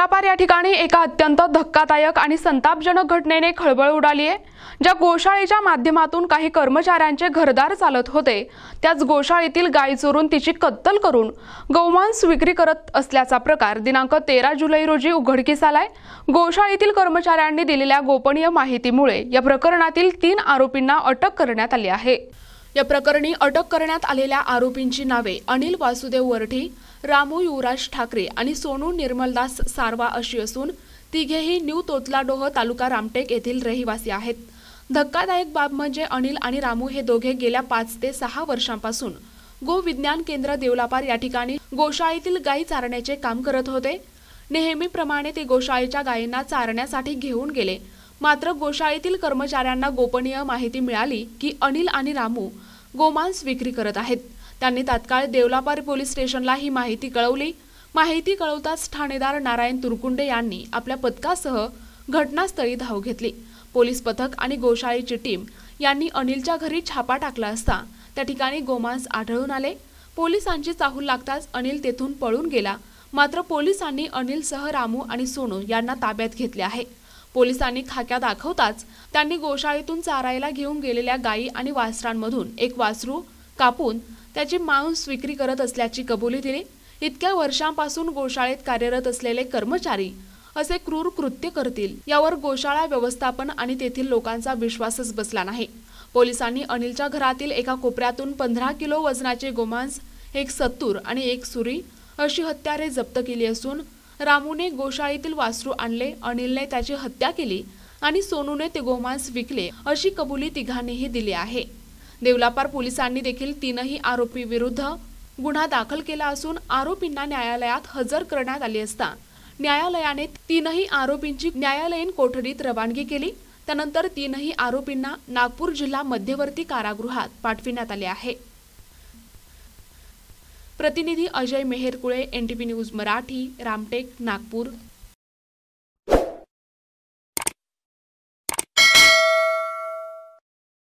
देवलापार या ठिकाणी एका अत्यंत धक्कादायक आणि संतापजनक घटनेने खळबळ उडाली आहे। ज्या गोशाळेच्या माध्यमातून काही कर्मचाऱ्यांचे घरदार चालत होते, त्याच गोशाळेतील गाय चोरून तिची कत्तल करून गौमांस विक्री करत असल्याचा प्रकार दिनांक 13 जुलै रोजी उघडकीस आलाय। गोशाळेतील कर्मचाऱ्यांनी दिलेल्या गोपनीय माहितीमुळे या प्रकरणातील 3 आरोपींना अटक करण्यात आली आहे। या प्रकरणी अटक करण्यात आलेल्या आरोपींची नावे अनिल वासुदेव वरठी, रामू युवराज ठाकरे आणि सोनू निर्मलदास सारवा अशी असून तिघेही न्यू तोतलाडोह तालुका रामटेक येथील रहिवासी आहेत। धक्कादायक बाब म्हणजे अनिल आणि रामू हे दोघे गेल्या 5 ते 6 वर्षांपासून गो विज्ञान केंद्र देवलापार या ठिकाणी गोशाळेतील गायी चारण्याचे काम करत होते। नेहमीप्रमाणे ते गोशाळेच्या गायींना चारण्यासाठी घेऊन गेले, मात्र गोशाळेतील कर्मचाऱ्यांना गोपनीय माहिती मिळाली की अनिल आणि रामू गोमांस विक्री करत आहेत। त्यांनी तात्काळ देवलापार पोलीस स्टेशनला ही माहिती कळवली। माहिती कळवताच ठाणेदार नारायण तुरकुंडे यांनी आपल्या पथकासह घटनास्थळी धाव घेतली। पोलीस पथक आणि गोशाळेची टीम यांनी अनिलच्या घरी छापा टाकला असता त्या ठिकाणी गोमांस आढळून आले। पोलिसांची चाहूल लागताच अनिल तेथून पळून गेला, मात्र पोलिसांनी अनिलसह रामू आणि सोनू यांना ताब्यात घेतले आहे। पोलिसांनी खाक्या दाखवताच त्यांनी गोशाळेतून चारायला घेऊन गेलेल्या गायी आणि वासरांमधून एक वासरू कापून त्याची मांस विक्री करत असल्याची कबुली दिली। इतक्या वर्षांपासून गोशाळेत कार्यरत असलेले कर्मचारी असे क्रूर कृत्य करतील यावर गोशाळा व्यवस्थापन आणि तेथील लोकांचा विश्वासच बसला नाही। पोलिसांनी अनिलच्या घरातील एका कोपऱ्यातून 15 किलो वजनाचे गोमांस, एक सत्तूर आणि एक सुरी अशी हत्यारे जप्त केली असून रामूने गोशाळेतील वासरू आणले, अनिलने त्याची हत्या केली आणि सोनूने ते गोमांस विकले अशी कबुली तिघांनीही दिली आहे। देवलापार पोलिसांनी देखील 3ही आरोपी विरुद्ध गुन्हा दाखल केला असून आरोपींना न्यायालयात हजर करण्यात आले असता न्यायालयाने 3ही आरोपींची न्यायालयीन कोठडीत रवानगी केली। त्यानंतर 3ही आरोपींना नागपूर जिल्हा मध्यवर्ती कारागृहात पाठविण्यात आले आहे। प्रतिनिधी अजय मेहेरकुळे, NTV न्यूज मराठी, रामटेक, नागपूर।